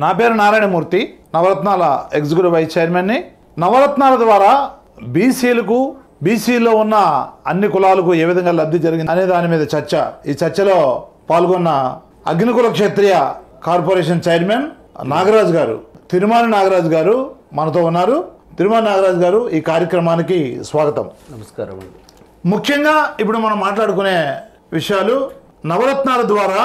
నా పేరు నారాయణమూర్తి, నవరత్నాల ఎగ్జిక్యూటివ్ వైస్ చైర్మన్ని. నవరత్నాల ద్వారా బీసీలకు, బీసీలో ఉన్న అన్ని కులాలకు ఏ విధంగా లబ్ధి జరిగింది అనే దాని మీద చర్చ. ఈ చర్చలో పాల్గొన్న అగ్నికుల క్షత్రియ కార్పొరేషన్ చైర్మన్ నాగరాజు గారు, తిరుమల నాగరాజు గారు మనతో ఉన్నారు. తిరుమల నాగరాజు గారు, ఈ కార్యక్రమానికి స్వాగతం. నమస్కారం. ముఖ్యంగా ఇప్పుడు మనం మాట్లాడుకునే విషయాలు నవరత్నాల ద్వారా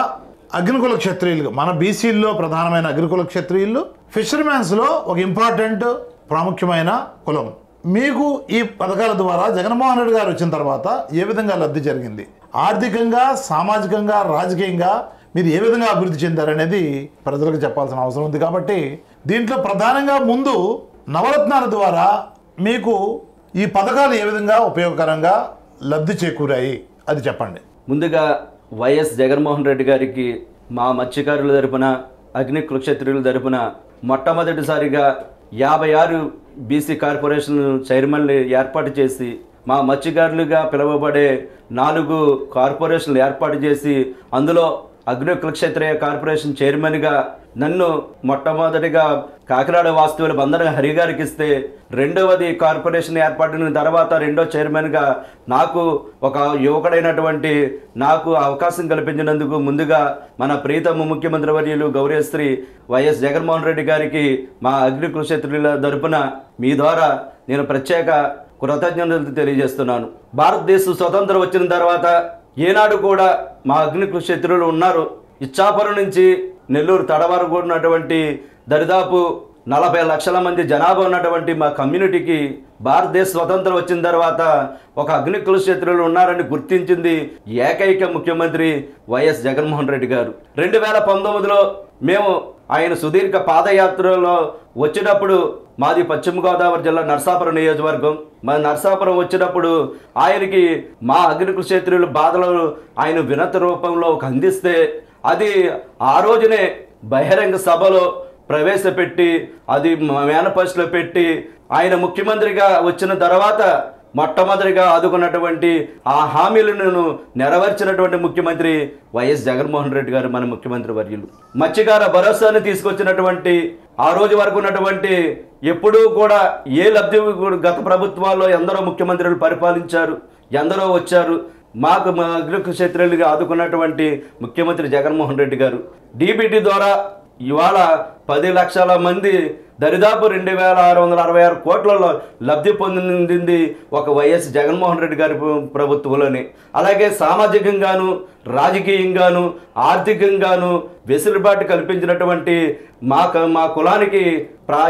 అగ్నికుల క్షత్రియులు, మన బీసీల్లో ప్రధానమైన అగ్నికుల క్షత్రియులు ఫిషర్మ్యాన్స్లో ఒక ఇంపార్టెంట్ ప్రాముఖ్యమైన కులం. మీకు ఈ పథకాల ద్వారా జగన్మోహన్ రెడ్డి గారు వచ్చిన తర్వాత ఏ విధంగా లబ్ధి జరిగింది, ఆర్థికంగా, సామాజికంగా, రాజకీయంగా మీరు ఏ విధంగా అభివృద్ధి చెందారనేది ప్రజలకు చెప్పాల్సిన అవసరం ఉంది. కాబట్టి దీంట్లో ప్రధానంగా ముందు నవరత్నాల ద్వారా మీకు ఈ పథకాలు ఏ విధంగా ఉపయోగకరంగా లబ్ధి చేకూరాయి అది చెప్పండి. ముందుగా వైఎస్ జగన్మోహన్ రెడ్డి గారికి మా మత్స్యకారుల తరపున, అగ్నికుల క్షత్రియుల తరపున మొట్టమొదటిసారిగా 56 బీసీ కార్పొరేషన్ చైర్మన్లు ఏర్పాటు చేసి, మా మత్స్యకారులుగా పిలువబడే 4 కార్పొరేషన్లు ఏర్పాటు చేసి, అందులో అగ్నికుల క్షత్రియ కార్పొరేషన్ చైర్మన్గా నన్ను మొట్టమొదటిగా కాకినాడ వాస్తవుల బందర హరి గారికి ఇస్తే, రెండవది కార్పొరేషన్ ఏర్పడిన తర్వాత రెండో చైర్మన్గా నాకు ఒక యువకుడైనటువంటి నాకు అవకాశం కల్పించినందుకు ముందుగా మన ప్రీతమ ముఖ్యమంత్రి వర్యులు గౌరవశ్రీ వైఎస్ జగన్మోహన్ రెడ్డి గారికి మా అగ్నికుల క్షత్రియుల తరపున మీ ద్వారా నేను ప్రత్యేక కృతజ్ఞతలు తెలియజేస్తున్నాను. భారతదేశం స్వతంత్రం వచ్చిన తర్వాత ఏనాడు కూడా మా అగ్నికుల క్షత్రియులు ఉన్నారు. ఇచ్చాపురం నుంచి నెల్లూరు తడ వరకు ఉన్నటువంటి దరిదాపు 40 లక్షల మంది జనాభా ఉన్నటువంటి మా కమ్యూనిటీకి భారతదేశ స్వతంత్రం వచ్చిన తర్వాత ఒక అగ్నికుల క్షత్రియులు ఉన్నారని గుర్తించింది ఏకైక ముఖ్యమంత్రి వైఎస్ జగన్మోహన్ రెడ్డి గారు. 2019లో మేము ఆయన సుదీర్ఘ పాదయాత్రలో వచ్చినప్పుడు, మాది పశ్చిమ గోదావరి జిల్లా నరసాపురం నియోజకవర్గం, మా నరసాపురం వచ్చినప్పుడు ఆయనకి మా అగ్నికుల క్షత్రియుల బాధలను ఆయన వినతి రూపంలో అందిస్తే, అది ఆ రోజునే బహిరంగ సభలో ప్రవేశపెట్టి, అది మేనిఫెస్టోలో పెట్టి, ఆయన ముఖ్యమంత్రిగా వచ్చిన తర్వాత మొట్టమొదటిగా ఆదుకున్నటువంటి ఆ హామీలను నెరవేర్చినటువంటి ముఖ్యమంత్రి వైఎస్ జగన్మోహన్ రెడ్డి గారు, మన ముఖ్యమంత్రి వర్యులు. మత్స్యకార భరోసాను తీసుకొచ్చినటువంటి, ఆ రోజు వరకు ఉన్నటువంటి, ఎప్పుడూ కూడా ఏ లబ్ధి గత ప్రభుత్వాల్లో ఎందరో ముఖ్యమంత్రులు పరిపాలించారు, ఎందరో వచ్చారు. మాకు మా అగ్నికుల క్షత్రియులుగా ఆదుకున్నటువంటి ముఖ్యమంత్రి జగన్మోహన్ రెడ్డి గారు డీబీటీ ద్వారా ఇవాళ 10 లక్షల మంది దరిదాపు 2666 కోట్లలో లబ్ధి పొందింది ఒక వైఎస్ జగన్మోహన్ రెడ్డి గారి ప్రభుత్వంలోనే. అలాగే సామాజికంగాను, రాజకీయంగాను, ఆర్థికంగాను వెసులుబాటు కల్పించినటువంటి మా కులానికి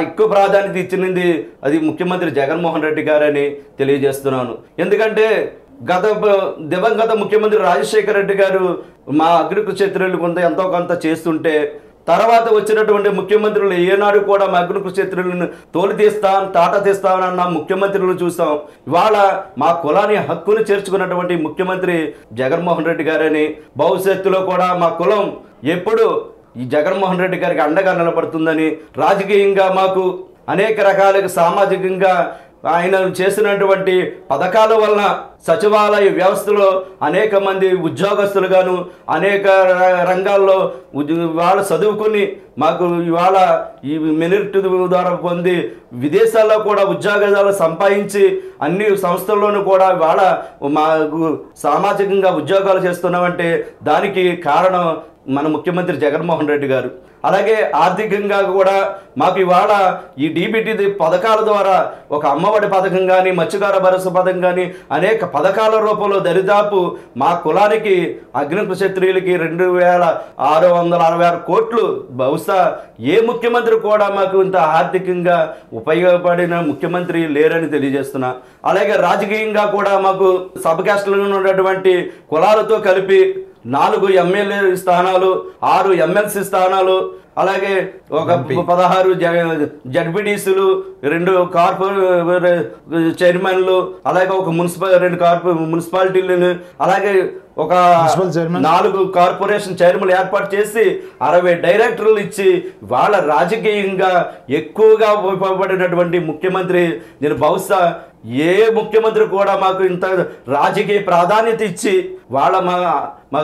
ఎక్కువ ప్రాధాన్యత ఇచ్చినది అది ముఖ్యమంత్రి జగన్మోహన్ రెడ్డి గారని తెలియజేస్తున్నాను. ఎందుకంటే దివంగత ముఖ్యమంత్రి రాజశేఖర రెడ్డి గారు మా అగ్నికుల క్షత్రియులు ఎంతో కొంత చేస్తుంటే, తర్వాత వచ్చినటువంటి ముఖ్యమంత్రులు ఏనాడు కూడా మా అగ్నికుల క్షత్రియులను తోలు తీస్తాం, తాట తీస్తామన్న ముఖ్యమంత్రులను చూస్తాం. ఇవాళ మా కులాన్ని హక్కును చేర్చుకున్నటువంటి ముఖ్యమంత్రి జగన్మోహన్ రెడ్డి గారని, భవిష్యత్తులో కూడా మా కులం ఎప్పుడు ఈ జగన్మోహన్ రెడ్డి గారికి అండగా నిలబడుతుందని, రాజకీయంగా మాకు అనేక రకాలుగా సామాజికంగా ఆయన చేసినటువంటి పథకాల వలన సచివాలయ వ్యవస్థలో అనేక మంది ఉద్యోగస్తులుగాను, అనేక రంగాల్లో వాళ్ళు చదువుకొని మాకు ఇవాళ ఈ మెరిట్ ద్వారా పొంది విదేశాల్లో కూడా ఉద్యోగాలు సంపాదించి అన్ని సంస్థల్లోనూ కూడా ఇవాళ మాకు సామాజికంగా ఉద్యోగాలు చేస్తున్నామంటే దానికి కారణం మన ముఖ్యమంత్రి జగన్మోహన్ రెడ్డి గారు. అలాగే ఆర్థికంగా కూడా మాకు ఇవాళ ఈ డీబీటీ పథకాల ద్వారా ఒక అమ్మఒడి పథకం కానీ, మత్స్యకార భరోసా పథకం కానీ అనేక పథకాల రూపంలో దరిదాపు మా కులానికి అగ్నికుల క్షత్రియులకి 2666 కోట్లు బహుశా ఏ ముఖ్యమంత్రి కూడా మాకు ఇంత ఆర్థికంగా ఉపయోగపడిన ముఖ్యమంత్రి లేరని తెలియజేస్తున్నా. అలాగే రాజకీయంగా కూడా మాకు సబ్ కాస్టులో ఉన్నటువంటి కులాలతో కలిపి 4 ఎమ్మెల్యే స్థానాలు, 6 ఎమ్మెల్సీ స్థానాలు, అలాగే ఒక 16 జడ్పీటీసీలు, 2 చైర్మన్లు, అలాగే ఒక 2 మున్సిపాలిటీలను, అలాగే ఒక 4 కార్పొరేషన్ చైర్మన్లు ఏర్పాటు చేసి 60 డైరెక్టర్లు ఇచ్చి వాళ్ళ రాజకీయంగా ఎక్కువగా ఉపయోగపడినటువంటి ముఖ్యమంత్రి నేను బహుశా ఏ ముఖ్యమంత్రి కూడా మాకు ఇంత రాజకీయ ప్రాధాన్యత ఇచ్చి వాళ్ళ మా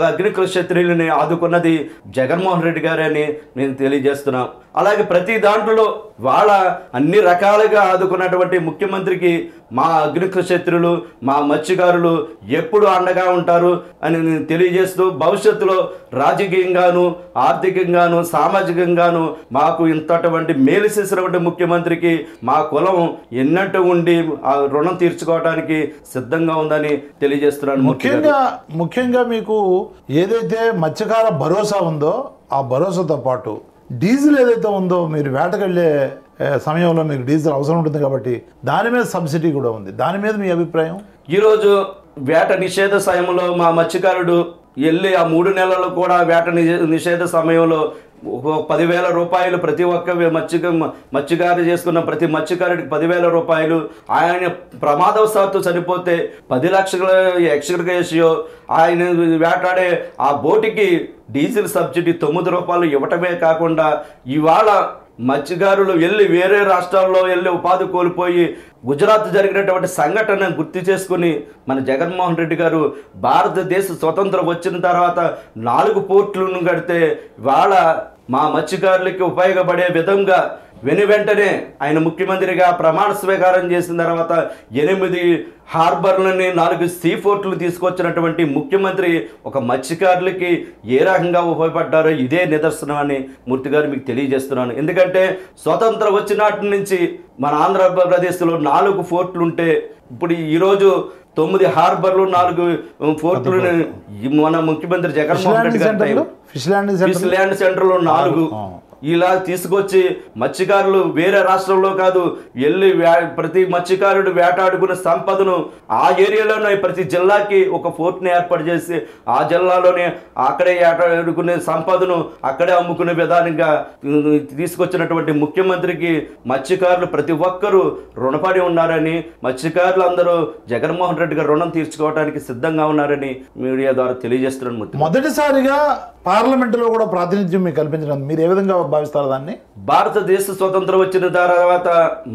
అగ్నికుల క్షత్రియులని ఆదుకున్నది జగన్మోహన్ రెడ్డి గారని నేను తెలియజేస్తున్నాను. అలాగే ప్రతి దాంట్లో వాళ్ళ అన్ని రకాలుగా ఆదుకున్నటువంటి ముఖ్యమంత్రికి మా అగ్నిక్షత్రులు మా మత్స్యకారులు ఎప్పుడు అండగా ఉంటారు అని నేను తెలియజేస్తూ భవిష్యత్తులో రాజకీయంగాను ఆర్థికంగాను సామాజికంగాను మాకు ఇంతటువంటి మేలు చేసినటువంటి ముఖ్యమంత్రికి మా కులం ఎన్నట్టు ఉండి ఆ రుణం తీర్చుకోవడానికి సిద్ధంగా ఉందని తెలియజేస్తున్నాను. ముఖ్యంగా మీకు ఏదైతే మత్స్యకార భరోసా ఉందో ఆ భరోసాతో పాటు డీజిల్ ఏదైతే ఉందో మీరు వేటకెళ్ళే సమయంలో మీకు డీజిల్ అవసరం ఉంటుంది కాబట్టి దాని మీద సబ్సిడీ కూడా ఉంది. దాని మీద మీ అభిప్రాయం? ఈరోజు వేట నిషేధ సమయంలో మా మత్స్యకారుడు వెళ్ళి ఆ 3 నెలలు కూడా వేట నిషేధ సమయంలో 10,000 రూపాయలు ప్రతి ఒక్క మత్స్యకారు చేసుకున్న ప్రతి మత్స్యకారుడికి 10,000 రూపాయలు. ఆయన ప్రమాదవశాత్తు చనిపోతే 10 లక్షల ఎక్స్గ్రేషియో ఆయన వేటాడే ఆ బోటుకి డీజిల్ సబ్సిడీ 9 రూపాయలు ఇవ్వటమే కాకుండా ఇవాళ మత్స్యకారులు వెళ్ళి వేరే రాష్ట్రాల్లో వెళ్ళి ఉపాధి కోల్పోయి గుజరాత్ జరిగినటువంటి సంఘటన గుర్తు చేసుకుని మన జగన్మోహన్ రెడ్డి గారు భారతదేశ స్వతంత్రం వచ్చిన తర్వాత 4 పోర్టులను కడితే వాళ్ళ మా మత్స్యకారులకి ఉపయోగపడే విధంగా వెంటనే ఆయన ముఖ్యమంత్రిగా ప్రమాణ స్వీకారం చేసిన తర్వాత 8 హార్బర్లని 4 సీ పోర్టులు తీసుకొచ్చినటువంటి ముఖ్యమంత్రి ఒక మత్స్యకారులకి ఏ రకంగా ఉపయోగపడ్డారో ఇదే నిదర్శనం అని మూర్తి గారు మీకు తెలియజేస్తున్నాను. ఎందుకంటే స్వతంత్రం వచ్చినటి నుంచి మన ఆంధ్రప్రదేశ్లో 4 పోర్టులు ఉంటే ఇప్పుడు ఈరోజు 9 హార్బర్లు 4 పోర్టులు మన ముఖ్యమంత్రి జగన్మోహన్ రెడ్డి గారు ఫిష్ ల్యాండ్ సెంటర్లో 4 ఇలా తీసుకొచ్చి మత్స్యకారులు వేరే రాష్ట్రంలో కాదు వెళ్ళి ప్రతి మత్స్యకారుడు వేటాడుకునే సంపదను ఆ ఏరియాలోనే ప్రతి జిల్లాకి ఒక పోర్ట్ని ఏర్పాటు చేసి ఆ జిల్లాలోనే అక్కడే వేటాడుకునే సంపదను అక్కడే అమ్ముకునే విధానంగా తీసుకొచ్చినటువంటి ముఖ్యమంత్రికి మత్స్యకారులు ప్రతి ఒక్కరూ రుణపడి ఉన్నారని మత్స్యకారులు అందరూ జగన్మోహన్ రెడ్డి గారు రుణం తీర్చుకోవడానికి సిద్ధంగా ఉన్నారని మీడియా ద్వారా తెలియజేస్తున్నాను. మొదటిసారిగా పార్లమెంటులో కూడా ప్రాతినిధ్యం మీకు కల్పించడం మీరు ఏ విధంగా భావిస్తారు దాన్ని? భారతదేశ స్వతంత్రం వచ్చిన తర్వాత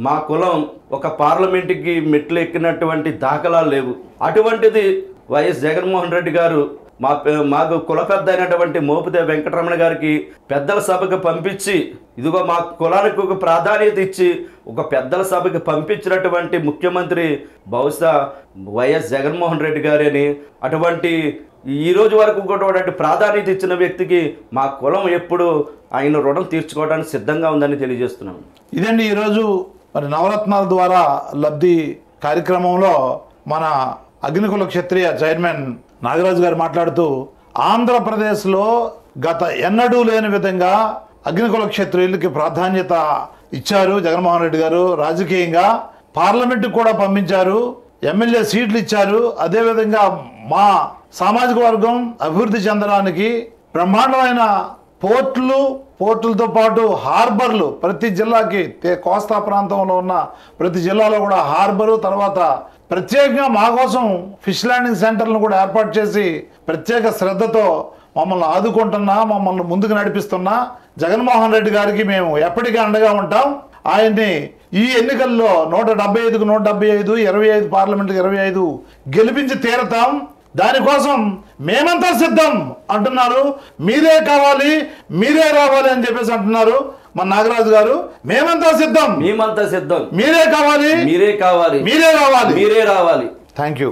మా కులం ఒక పార్లమెంటుకి మెట్లు ఎక్కినటువంటి దాఖలాలు లేవు. అటువంటిది వైఎస్ జగన్మోహన్ రెడ్డి గారు మాకు కుల పెద్ద అయినటువంటి మోపిదే వెంకటరమణ గారికి పెద్దల సభకు పంపించి ఇదిగో మా కులానికి ఒక ప్రాధాన్యత ఇచ్చి ఒక పెద్దల సభకి పంపించినటువంటి ముఖ్యమంత్రి బహుశా వైఎస్ జగన్మోహన్ రెడ్డి గారని అటువంటి ఈ రోజు వరకు కూడా ప్రాధాన్యత ఇచ్చిన వ్యక్తికి మా కులం ఎప్పుడు ఆయన రుణం తీర్చుకోవడానికి సిద్ధంగా ఉందని తెలియజేస్తున్నాం. ఇదండి ఈరోజు మరి నవరత్నాల ద్వారా లబ్ధి కార్యక్రమంలో మన అగ్నికుల క్షత్రియ చైర్మన్ నాగరాజు గారు మాట్లాడుతూ ఆంధ్రప్రదేశ్లో గత ఎన్నడూ లేని విధంగా అగ్నికుల క్షత్రియులకి ప్రాధాన్యత ఇచ్చారు జగన్మోహన్ రెడ్డి గారు. రాజకీయంగా పార్లమెంటుకు కూడా పంపించారు, ఎమ్మెల్యే సీట్లు ఇచ్చారు. అదేవిధంగా మా సామాజిక వర్గం అభివృద్ధి చెందడానికి బ్రహ్మాండమైన పోర్టులతో పాటు హార్బర్లు ప్రతి జిల్లాకి కోస్తా ప్రాంతంలో ఉన్న ప్రతి జిల్లాలో కూడా హార్బరు, తర్వాత ప్రత్యేకంగా మా కోసం ఫిష్ ల్యాండింగ్ సెంటర్లను కూడా ఏర్పాటు చేసి ప్రత్యేక శ్రద్ధతో మమ్మల్ని ఆదుకుంటున్నా, మమ్మల్ని ముందుకు నడిపిస్తున్నా జగన్మోహన్ రెడ్డి గారికి మేము ఎప్పటికీ అండగా ఉంటాం. ఆయన్ని ఈ ఎన్నికల్లో 175కు 175, 25 పార్లమెంటుకి 25 గెలిపించి తీరతాం. దానికోసం మేమంతా సిద్ధం అంటున్నారు. మీరే కావాలి, మీరే రావాలి అని చెప్పేసి అంటున్నారు మన నాగరాజు గారు. మేమంతా సిద్ధం, మీరే కావాలి, మీరే రావాలి. Thank you.